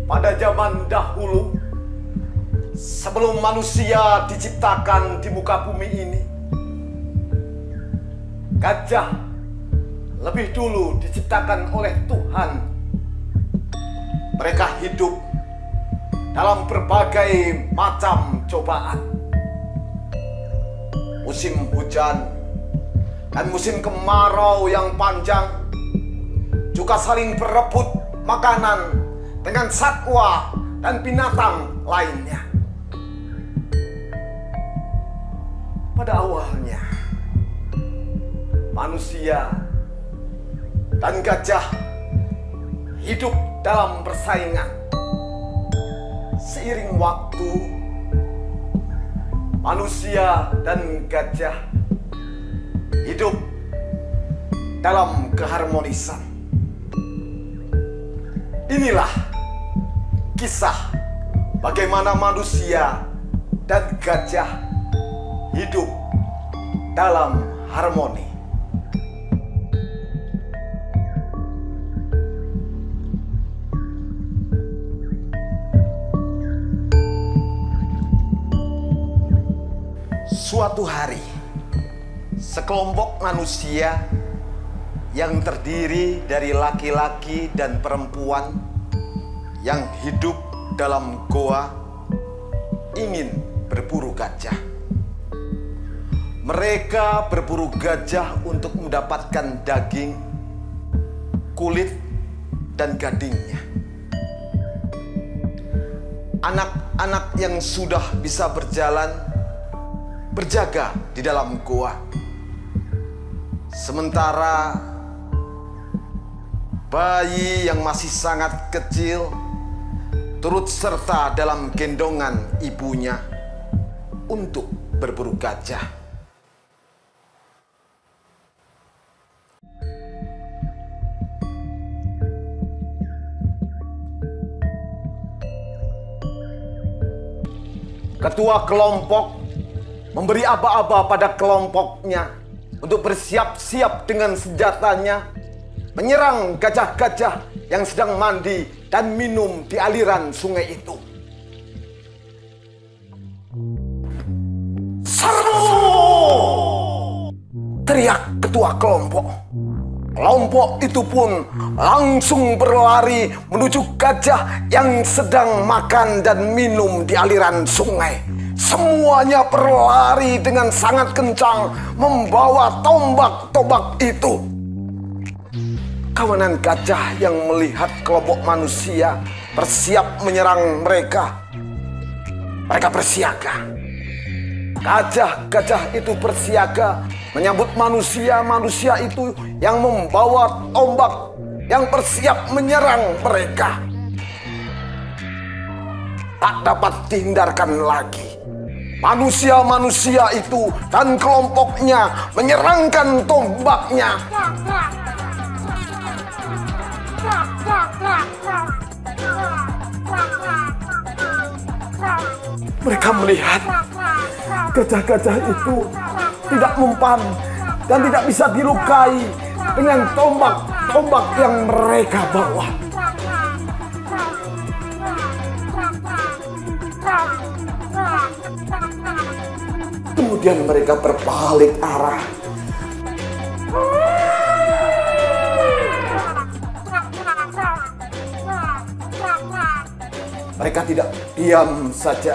Pada zaman dahulu, sebelum manusia diciptakan di muka bumi ini, gajah lebih dulu diciptakan oleh Tuhan. Mereka hidup dalam berbagai macam cobaan. Musim hujan dan musim kemarau yang panjang juga saling berebut makanan dengan satwa dan binatang lainnya. Pada awalnya, manusia dan gajah hidup dalam persaingan. Seiring waktu, manusia dan gajah hidup dalam keharmonisan. Inilah kisah bagaimana manusia dan gajah hidup dalam harmoni. Suatu hari, sekelompok manusia yang terdiri dari laki-laki dan perempuan yang hidup dalam goa ingin berburu gajah. Mereka berburu gajah untuk mendapatkan daging, kulit, dan gadingnya. Anak-anak yang sudah bisa berjalan berjaga di dalam goa. Sementara bayi yang masih sangat kecil turut serta dalam gendongan ibunya untuk berburu gajah. Ketua kelompok memberi aba-aba pada kelompoknya untuk bersiap-siap dengan senjatanya menyerang gajah-gajah yang sedang mandi dan minum di aliran sungai itu. "Serbu!" teriak ketua kelompok. Kelompok itu pun langsung berlari menuju gajah yang sedang makan dan minum di aliran sungai. Semuanya berlari dengan sangat kencang membawa tombak-tombak itu. Kawanan gajah yang melihat kelompok manusia bersiap menyerang mereka, mereka bersiaga. Gajah-gajah itu bersiaga menyambut manusia-manusia itu yang membawa tombak yang bersiap menyerang mereka. Tak dapat dihindarkan lagi. Manusia-manusia itu dan kelompoknya menyerangkan tombaknya. Mereka melihat gajah-gajah itu tidak mempan dan tidak bisa dilukai dengan tombak-tombak yang mereka bawa. Kemudian mereka berbalik arah. Mereka tidak diam saja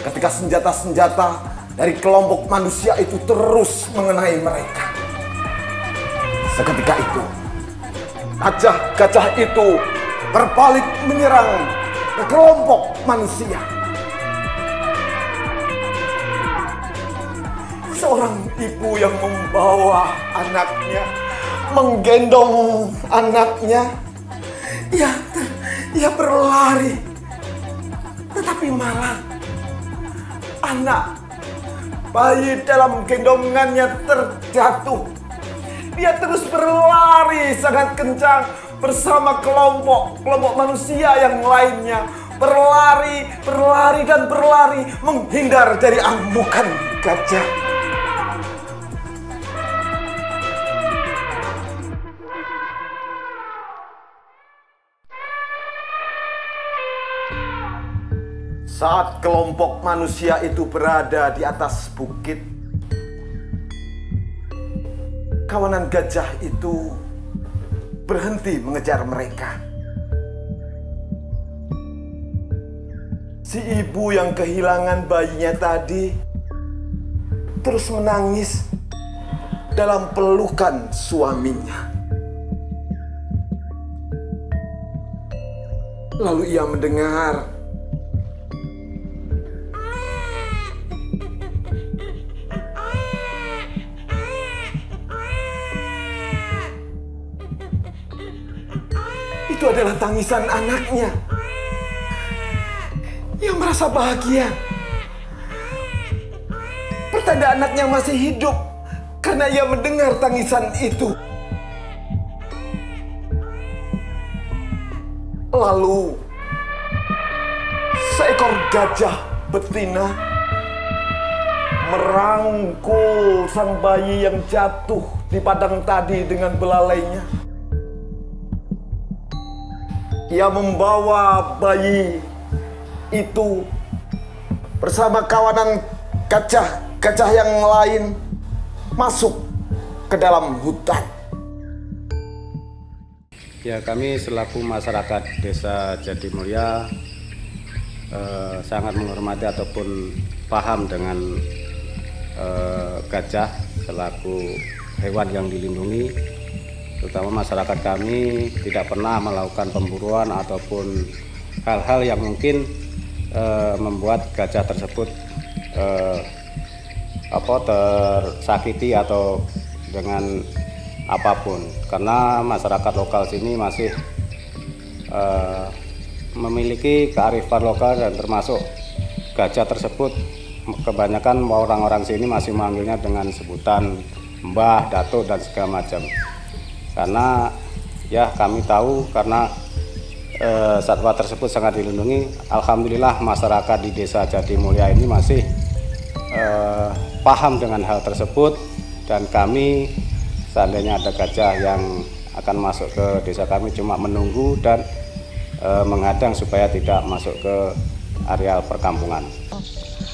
ketika senjata-senjata dari kelompok manusia itu terus mengenai mereka. Seketika itu, gajah-gajah itu berbalik menyerang ke kelompok manusia. Seorang ibu yang membawa anaknya, menggendong anaknya, ia berlari. Tetapi malah anak bayi dalam gendongannya terjatuh. Dia terus berlari sangat kencang bersama kelompok manusia yang lainnya. Berlari dan berlari menghindar dari amukan gajah. Saat kelompok manusia itu berada di atas bukit, kawanan gajah itu berhenti mengejar mereka. Si ibu yang kehilangan bayinya tadi terus menangis dalam pelukan suaminya. Lalu ia mendengar itu adalah tangisan anaknya. Ia merasa bahagia. Pertanda anaknya masih hidup karena ia mendengar tangisan itu. Lalu seekor gajah betina merangkul sang bayi yang jatuh di padang tadi dengan belalainya. Ia membawa bayi itu bersama kawanan gajah yang lain masuk ke dalam hutan. Ya, kami selaku masyarakat Desa Jadimulya sangat menghormati ataupun paham dengan gajah selaku hewan yang dilindungi. Terutama masyarakat kami tidak pernah melakukan pemburuan ataupun hal-hal yang mungkin membuat gajah tersebut tersakiti atau dengan apapun, karena masyarakat lokal sini masih memiliki kearifan lokal dan termasuk gajah tersebut kebanyakan orang-orang sini masih memanggilnya dengan sebutan Mbah, Datuk dan segala macam. Karena ya kami tahu karena satwa tersebut sangat dilindungi. Alhamdulillah masyarakat di Desa Jadimulya ini masih paham dengan hal tersebut, dan kami seandainya ada gajah yang akan masuk ke desa kami cuma menunggu dan menghadang supaya tidak masuk ke areal perkampungan.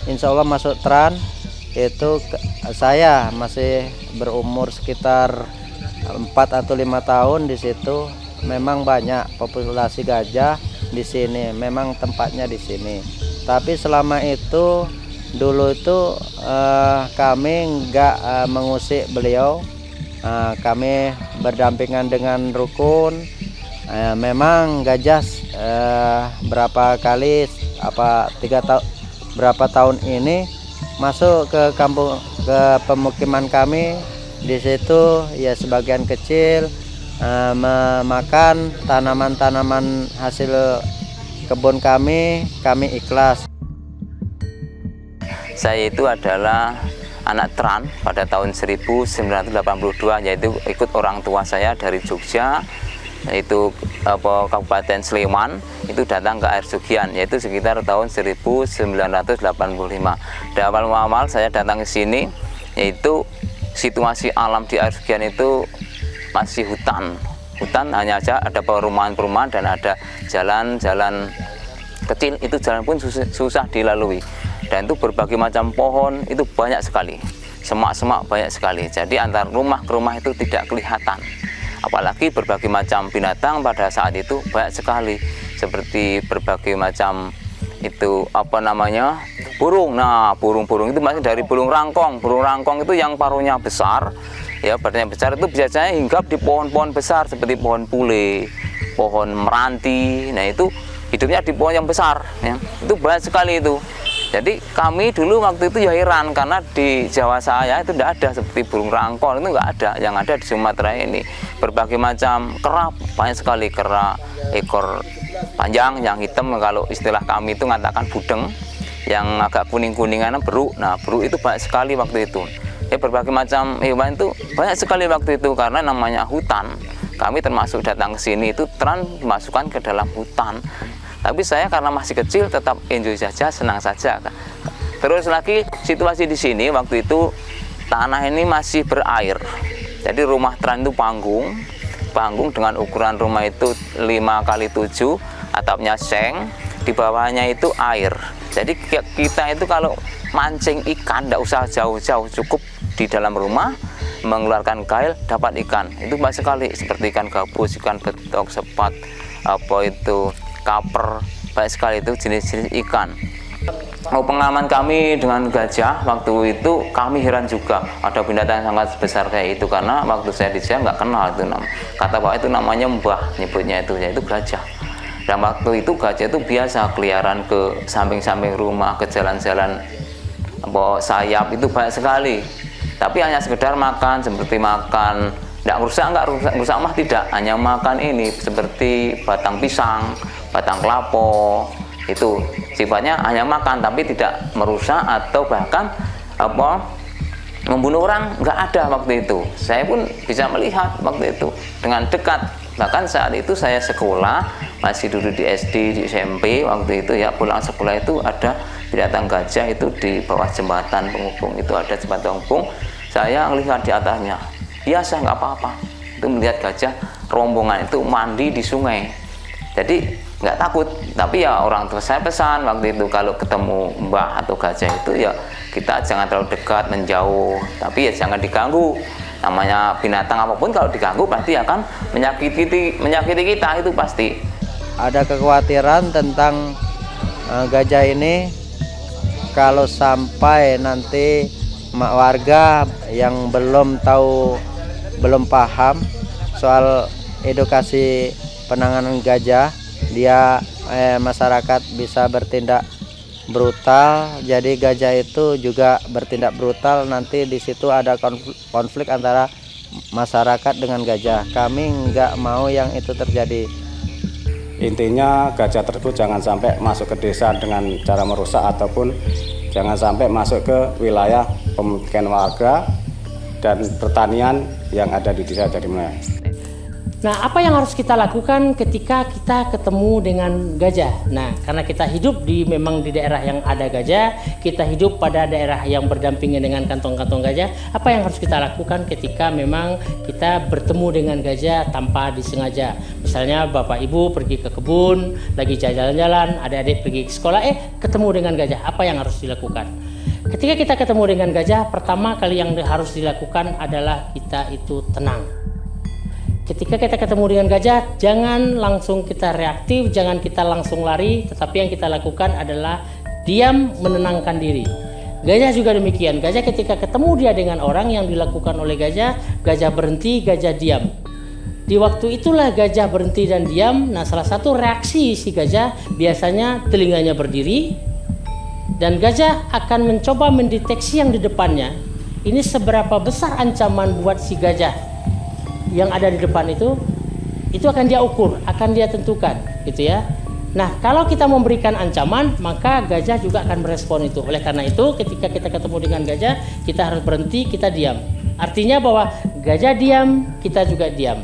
Insya Allah masuk tran itu saya masih berumur sekitar 4 atau 5 tahun. Di situ memang banyak populasi gajah di sini, memang tempatnya di sini. Tapi selama itu dulu itu kami nggak mengusik beliau. Kami berdampingan dengan rukun. Memang gajah berapa kali berapa tahun ini masuk ke kampung, ke pemukiman kami. Di situ ya sebagian kecil memakan tanaman-tanaman hasil kebun kami ikhlas. Saya itu adalah anak Tran pada tahun 1982, yaitu ikut orang tua saya dari Jogja, yaitu Kabupaten Sleman, itu datang ke air Sugian, yaitu sekitar tahun 1985. Dan awal saya datang ke sini, yaitu situasi alam di air Sugian itu masih hutan, hanya aja ada perumahan-perumahan dan ada jalan-jalan kecil, itu jalan pun susah dilalui. Dan itu berbagai macam pohon itu banyak sekali, semak-semak banyak sekali. Jadi antar rumah ke rumah itu tidak kelihatan. Apalagi berbagai macam binatang pada saat itu banyak sekali, seperti berbagai macam itu burung. Nah, burung-burung itu masih dari burung rangkong. Burung rangkong itu yang paruhnya besar, ya badannya besar, itu biasanya hinggap di pohon-pohon besar seperti pohon pule, pohon meranti. Nah, itu hidupnya di pohon yang besar, ya. Itu banyak sekali itu. Jadi kami dulu waktu itu ya heran, karena di Jawa saya itu tidak ada seperti burung rangkong, itu nggak ada. Yang ada di Sumatera ini berbagai macam kera, banyak sekali kera ekor panjang yang hitam, kalau istilah kami itu mengatakan budeng, yang agak kuning-kuningan beruk. Nah, beruk itu banyak sekali waktu itu. Ya, berbagai macam hewan itu banyak sekali waktu itu, karena namanya hutan. Kami termasuk datang ke sini itu dimasukkan ke dalam hutan. Tapi saya karena masih kecil tetap enjoy saja, senang saja. Terus lagi situasi di sini waktu itu tanah ini masih berair. Jadi rumah Tran itu panggung dengan ukuran rumah itu 5x7, atapnya seng, di bawahnya itu air. Jadi kita itu kalau mancing ikan tidak usah jauh-jauh, cukup di dalam rumah mengeluarkan kail dapat ikan. Itu banyak sekali, seperti ikan gabus, ikan betok, sepat, apa itu kaper, banyak sekali itu jenis-jenis ikan. Pengalaman kami dengan gajah waktu itu kami heran juga, ada binatang yang sangat besar kayak itu, karena waktu saya di sana nggak kenal itu kata Pak itu namanya mbah, nyebutnya itu yaitu gajah. Dan waktu itu gajah itu biasa keliaran ke samping-samping rumah, ke jalan-jalan bawa sayap, itu banyak sekali. Tapi hanya sekedar makan, seperti makan, nggak rusak mah tidak, hanya makan ini seperti batang pisang, batang kelapa, itu sifatnya hanya makan tapi tidak merusak atau bahkan membunuh orang, nggak ada waktu itu. Saya pun bisa melihat waktu itu dengan dekat. Bahkan saat itu saya sekolah, masih duduk di SD, di SMP waktu itu ya, pulang sekolah itu ada binatang gajah itu di bawah jembatan penghubung, itu ada jembatan penghubung, saya melihat di atasnya, biasa nggak apa-apa, itu melihat gajah rombongan itu mandi di sungai. Jadi nggak takut, tapi ya orang tua saya pesan waktu itu kalau ketemu mbah atau gajah itu ya kita jangan terlalu dekat, menjauh, tapi ya jangan diganggu. Namanya binatang apapun kalau diganggu pasti akan menyakiti kita, itu pasti. Ada kekhawatiran tentang gajah ini, kalau sampai nanti warga yang belum tahu, belum paham soal edukasi penanganan gajah, dia masyarakat bisa bertindak brutal. Jadi gajah itu juga bertindak brutal, nanti di situ ada konflik antara masyarakat dengan gajah. Kami nggak mau yang itu terjadi. Intinya gajah tersebut jangan sampai masuk ke desa dengan cara merusak, ataupun jangan sampai masuk ke wilayah pemukiman warga dan pertanian yang ada di desa Jatimunaya. Nah, apa yang harus kita lakukan ketika kita ketemu dengan gajah? Nah, karena kita hidup memang di daerah yang ada gajah, kita hidup pada daerah yang berdampingan dengan kantong-kantong gajah, apa yang harus kita lakukan ketika memang kita bertemu dengan gajah tanpa disengaja? Misalnya Bapak Ibu pergi ke kebun, lagi jalan-jalan, adik-adik pergi ke sekolah, ketemu dengan gajah, apa yang harus dilakukan? Ketika kita ketemu dengan gajah, pertama kali yang harus dilakukan adalah kita itu tenang. Ketika kita ketemu dengan gajah, jangan langsung kita reaktif, jangan kita langsung lari, tetapi yang kita lakukan adalah diam, menenangkan diri. Gajah juga demikian. Gajah ketika ketemu dia dengan orang, yang dilakukan oleh gajah berhenti, gajah diam. Di waktu itulah gajah berhenti dan diam. Nah, salah satu reaksi si gajah biasanya telinganya berdiri, dan gajah akan mencoba mendeteksi yang di depannya. Ini seberapa besar ancaman buat si gajah yang ada di depan itu akan dia ukur, akan dia tentukan, gitu ya. Nah, kalau kita memberikan ancaman, maka gajah juga akan merespon itu. Oleh karena itu, ketika kita ketemu dengan gajah, kita harus berhenti, kita diam. Artinya bahwa gajah diam, kita juga diam.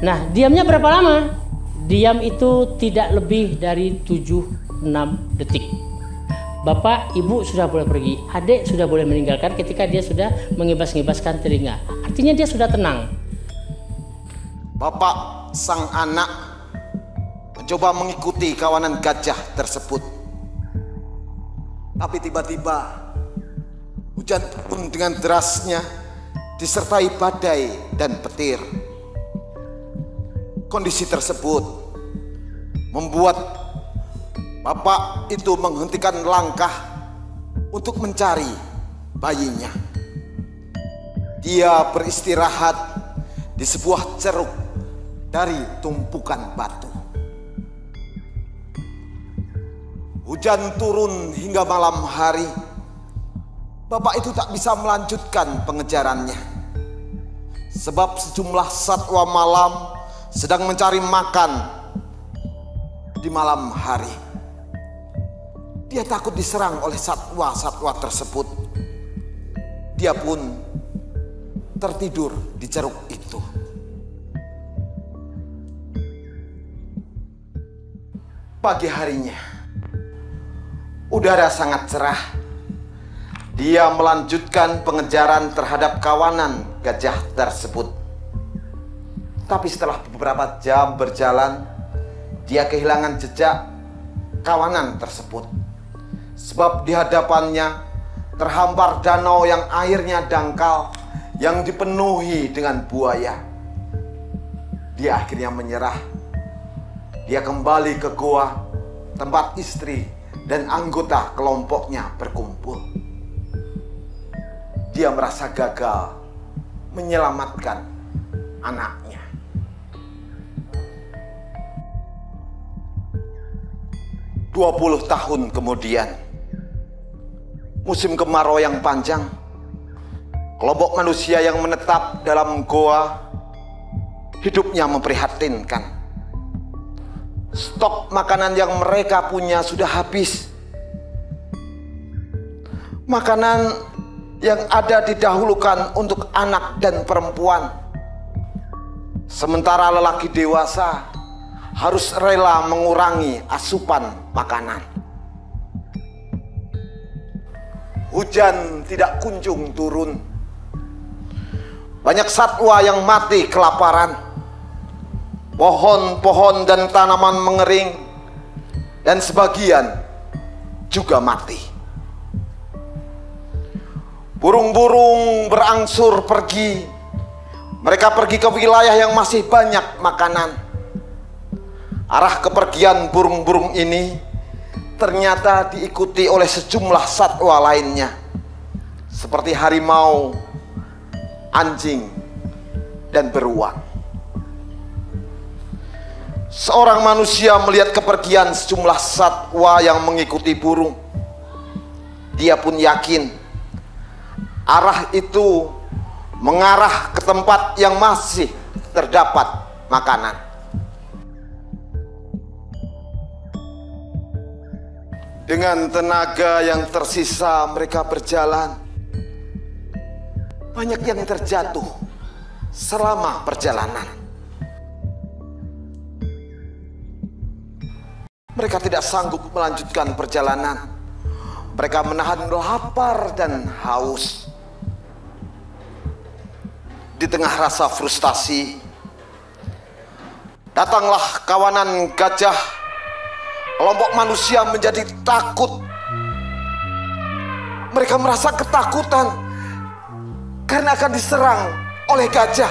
Nah, diamnya berapa lama? Diam itu tidak lebih dari 7-6 detik. Bapak, Ibu sudah boleh pergi, adik sudah boleh meninggalkan ketika dia sudah mengibas-ngibaskan telinga. Artinya dia sudah tenang. Bapak sang anak mencoba mengikuti kawanan gajah tersebut. Tapi tiba-tiba hujan turun dengan derasnya, disertai badai dan petir. Kondisi tersebut membuat bapak itu menghentikan langkah untuk mencari bayinya. Dia beristirahat di sebuah ceruk dari tumpukan batu. Hujan turun hingga malam hari. Bapak itu tak bisa melanjutkan pengejarannya, sebab sejumlah satwa malam sedang mencari makan di malam hari. Dia takut diserang oleh satwa-satwa tersebut. Dia pun tertidur di ceruk itu. Pagi harinya, udara sangat cerah. Dia melanjutkan pengejaran terhadap kawanan gajah tersebut. Tapi setelah beberapa jam berjalan, dia kehilangan jejak kawanan tersebut. Sebab di hadapannya terhampar danau yang airnya dangkal, yang dipenuhi dengan buaya. Dia akhirnya menyerah. Dia kembali ke goa tempat istri dan anggota kelompoknya berkumpul. Dia merasa gagal menyelamatkan anaknya. "20 tahun kemudian, musim kemarau yang panjang, kelompok manusia yang menetap dalam goa hidupnya memprihatinkan. Stok makanan yang mereka punya sudah habis. Makanan yang ada didahulukan untuk anak dan perempuan, sementara lelaki dewasa harus rela mengurangi asupan makanan. Hujan tidak kunjung turun. Banyak satwa yang mati kelaparan. Pohon-pohon dan tanaman mengering, dan sebagian juga mati. Burung-burung berangsur pergi. Mereka pergi ke wilayah yang masih banyak makanan. Arah kepergian burung-burung ini ternyata diikuti oleh sejumlah satwa lainnya, seperti harimau, anjing, dan beruang. Seorang manusia melihat kepergian sejumlah satwa yang mengikuti burung. Dia pun yakin arah itu mengarah ke tempat yang masih terdapat makanan. Dengan tenaga yang tersisa mereka berjalan. Banyak yang terjatuh selama perjalanan. Mereka tidak sanggup melanjutkan perjalanan. Mereka menahan lapar dan haus. Di tengah rasa frustasi, datanglah kawanan gajah. Kelompok manusia menjadi takut. Mereka merasa ketakutan karena akan diserang oleh gajah.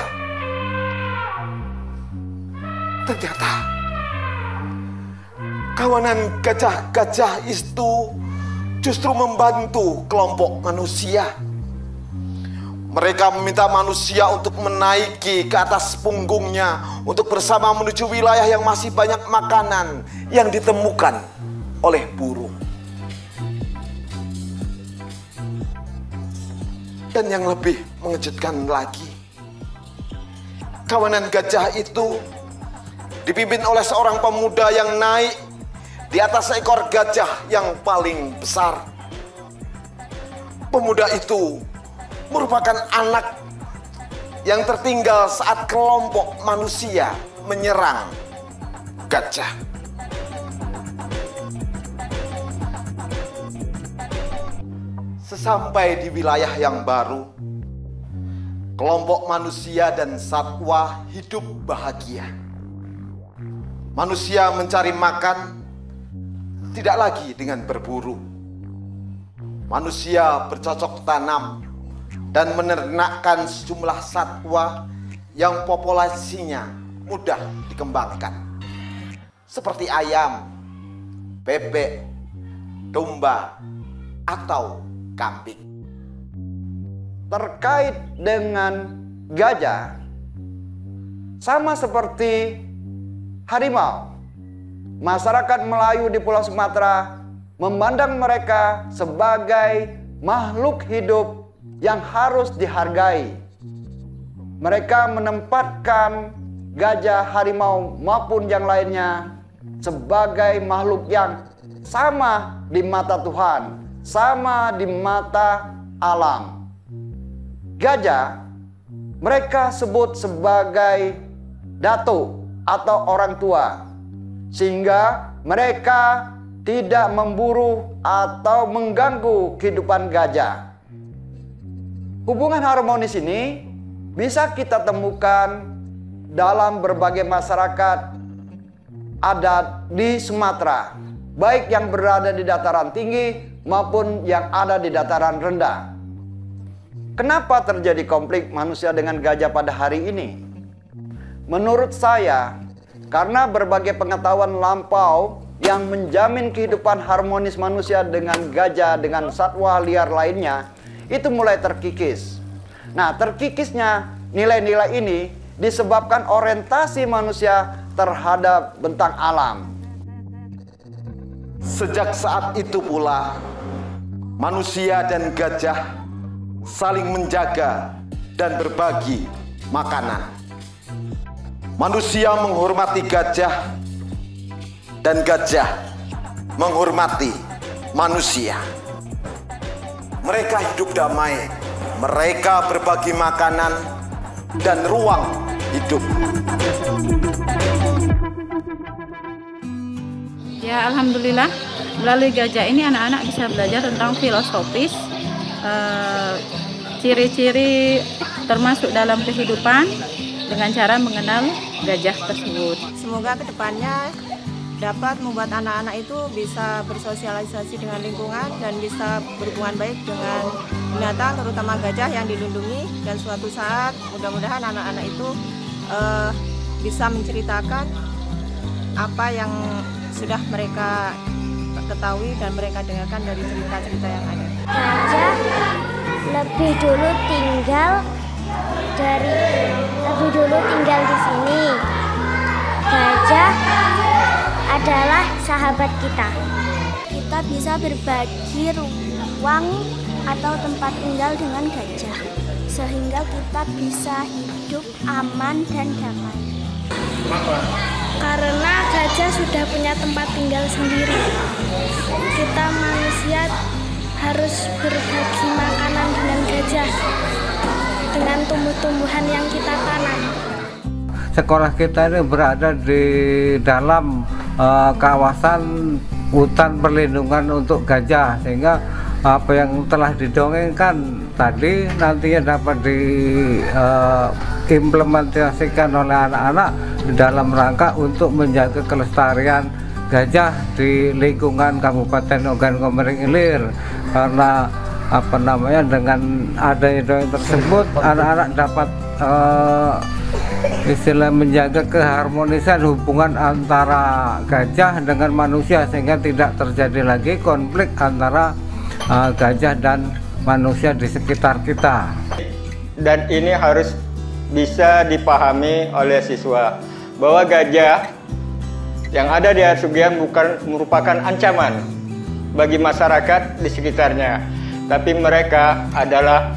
Ternyata kawanan gajah-gajah itu justru membantu kelompok manusia. Mereka meminta manusia untuk menaiki ke atas punggungnya untuk bersama menuju wilayah yang masih banyak makanan yang ditemukan oleh burung. Dan yang lebih mengejutkan lagi, kawanan gajah itu dipimpin oleh seorang pemuda yang naik di atas seekor gajah yang paling besar. Pemuda itu merupakan anak yang tertinggal saat kelompok manusia menyerang gajah. Sesampai di wilayah yang baru, kelompok manusia dan satwa hidup bahagia. Manusia mencari makan, tidak lagi dengan berburu. Manusia bercocok tanam dan menernakkan sejumlah satwa yang populasinya mudah dikembangkan, seperti ayam, bebek, domba, atau kambing. Terkait dengan gajah, sama seperti harimau, masyarakat Melayu di Pulau Sumatera memandang mereka sebagai makhluk hidup yang harus dihargai. Mereka menempatkan gajah, harimau maupun yang lainnya sebagai makhluk yang sama di mata Tuhan, sama di mata alam. Gajah mereka sebut sebagai datuk atau orang tua, sehingga mereka tidak memburu atau mengganggu kehidupan gajah. Hubungan harmonis ini bisa kita temukan dalam berbagai masyarakat adat di Sumatera, baik yang berada di dataran tinggi maupun yang ada di dataran rendah. Kenapa terjadi konflik manusia dengan gajah pada hari ini? Menurut saya, karena berbagai pengetahuan lampau yang menjamin kehidupan harmonis manusia dengan gajah, dengan satwa liar lainnya, itu mulai terkikis. Nah, terkikisnya nilai-nilai ini disebabkan orientasi manusia terhadap bentang alam. Sejak saat itu pula, manusia dan gajah saling menjaga dan berbagi makanan. Manusia menghormati gajah dan gajah menghormati manusia. Mereka hidup damai, mereka berbagi makanan dan ruang hidup. Ya, alhamdulillah melalui gajah ini anak-anak bisa belajar tentang filosofis, ciri-ciri termasuk dalam kehidupan dengan cara mengenal gajah tersebut. Semoga kedepannya dapat membuat anak-anak itu bisa bersosialisasi dengan lingkungan dan bisa berhubungan baik dengan binatang, terutama gajah yang dilindungi. Dan suatu saat mudah-mudahan anak-anak itu bisa menceritakan apa yang sudah mereka ketahui dan mereka dengarkan dari cerita-cerita yang ada. Gajah lebih dulu tinggal di sini. Gajah adalah sahabat kita. Kita bisa berbagi ruang atau tempat tinggal dengan gajah, sehingga kita bisa hidup aman dan damai. Karena gajah sudah punya tempat tinggal sendiri. Kita manusia harus berbagi makanan dengan gajah, dengan tumbuh-tumbuhan yang kita tanam. Sekolah kita ini berada di dalam kawasan hutan perlindungan untuk gajah, sehingga apa yang telah didongengkan tadi nantinya dapat diimplementasikan oleh anak-anak dalam rangka untuk menjaga kelestarian gajah di lingkungan Kabupaten Ogan Komering Ilir. Karena dengan adanya dongeng tersebut, anak-anak dapat istilah menjaga keharmonisan hubungan antara gajah dengan manusia, sehingga tidak terjadi lagi konflik antara gajah dan manusia di sekitar kita. Dan ini harus bisa dipahami oleh siswa bahwa gajah yang ada di Sugian bukan merupakan ancaman bagi masyarakat di sekitarnya, tapi mereka adalah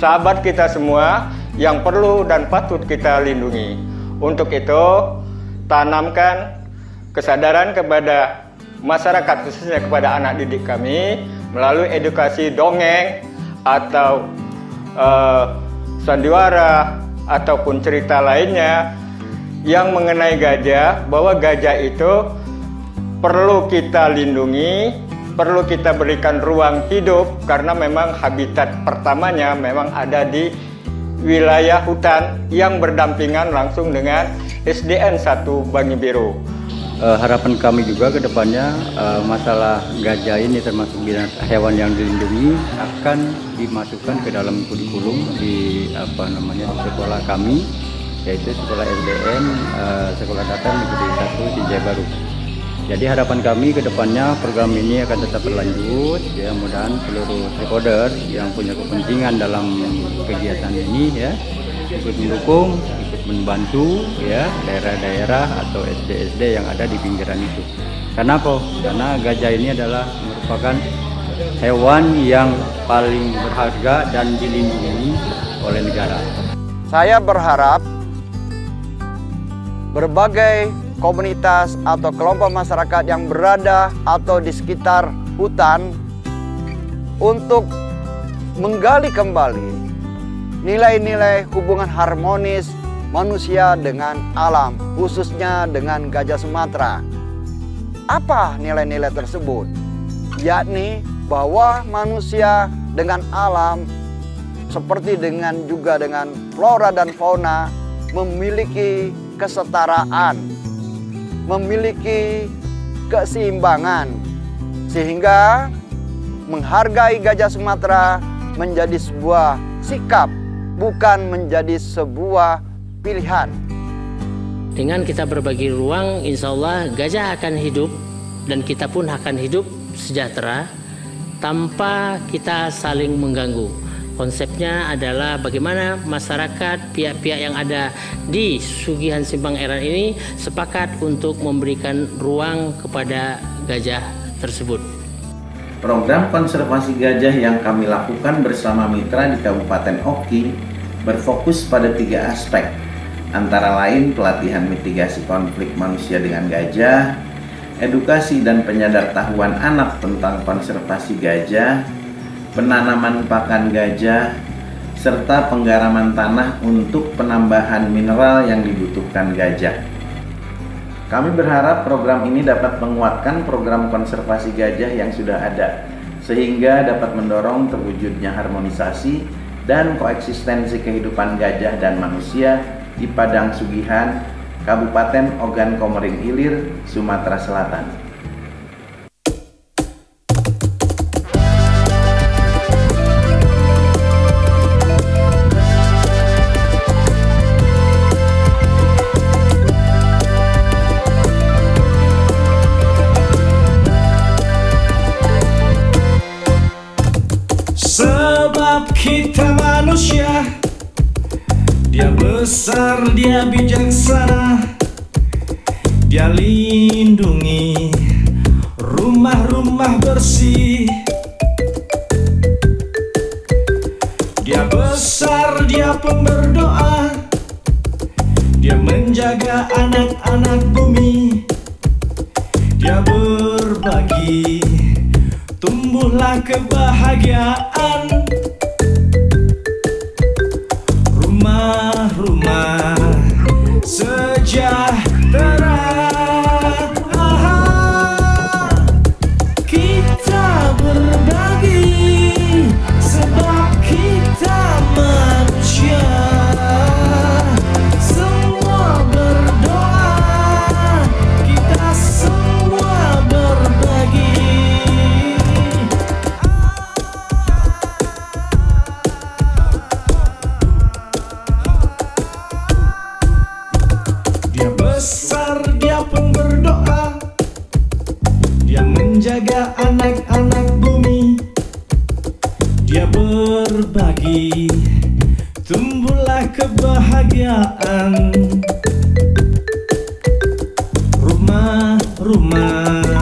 sahabat kita semua yang perlu dan patut kita lindungi. Untuk itu, tanamkan kesadaran kepada masyarakat, khususnya kepada anak didik kami, melalui edukasi dongeng atau sandiwara ataupun cerita lainnya yang mengenai gajah, bahwa gajah itu perlu kita lindungi, perlu kita berikan ruang hidup, karena memang habitat pertamanya memang ada di wilayah hutan yang berdampingan langsung dengan SDN 1 Bangi Biru. Harapan kami juga ke depannya masalah gajah ini termasuk hewan yang dilindungi akan dimasukkan ke dalam kurikulum di sekolah kami, yaitu sekolah SDN Sekolah Dasar Negeri 1 di Jaya-Baru. Jadi harapan kami ke depannya program ini akan tetap berlanjut, ya, mudah-mudahan seluruh stakeholder yang punya kepentingan dalam kegiatan ini ya ikut mendukung, ikut membantu ya daerah-daerah atau SD-SD yang ada di pinggiran itu. Kenapa? Karena gajah ini adalah merupakan hewan yang paling berharga dan dilindungi oleh negara. Saya berharap berbagai komunitas atau kelompok masyarakat yang berada atau di sekitar hutan untuk menggali kembali nilai-nilai hubungan harmonis manusia dengan alam, khususnya dengan gajah Sumatera. Apa nilai-nilai tersebut? Yakni bahwa manusia dengan alam, seperti juga dengan flora dan fauna, memiliki kesetaraan, memiliki keseimbangan, sehingga menghargai gajah Sumatera menjadi sebuah sikap, bukan menjadi sebuah pilihan. Dengan kita berbagi ruang, insya Allah gajah akan hidup dan kita pun akan hidup sejahtera tanpa kita saling mengganggu. Konsepnya adalah bagaimana masyarakat, pihak-pihak yang ada di Sugihan Simpang Eran ini sepakat untuk memberikan ruang kepada gajah tersebut. Program konservasi gajah yang kami lakukan bersama mitra di Kabupaten Oki berfokus pada 3 aspek, antara lain pelatihan mitigasi konflik manusia dengan gajah, edukasi dan penyadartahuan anak tentang konservasi gajah, penanaman pakan gajah, serta penggaraman tanah untuk penambahan mineral yang dibutuhkan gajah. Kami berharap program ini dapat menguatkan program konservasi gajah yang sudah ada, sehingga dapat mendorong terwujudnya harmonisasi dan koeksistensi kehidupan gajah dan manusia di Padang Sugihan, Kabupaten Ogan Komering Ilir, Sumatera Selatan. Sebab kita manusia, dia besar, dia bijaksana, dia lindungi rumah-rumah bersih. Dia besar, dia pun berdoa, dia menjaga anak-anak bumi. Dia berbagi, tumbuhlah kebahagiaan. Rumah-rumah sejahtera. Kita berbagi sebab kita manusia. Semua berdoa, kita semua berbagi. Dia besar, dia pun berdoa, dia menjaga anak-anak bumi. Dia berbagi, tumbuhlah kebahagiaan. Rumah-rumah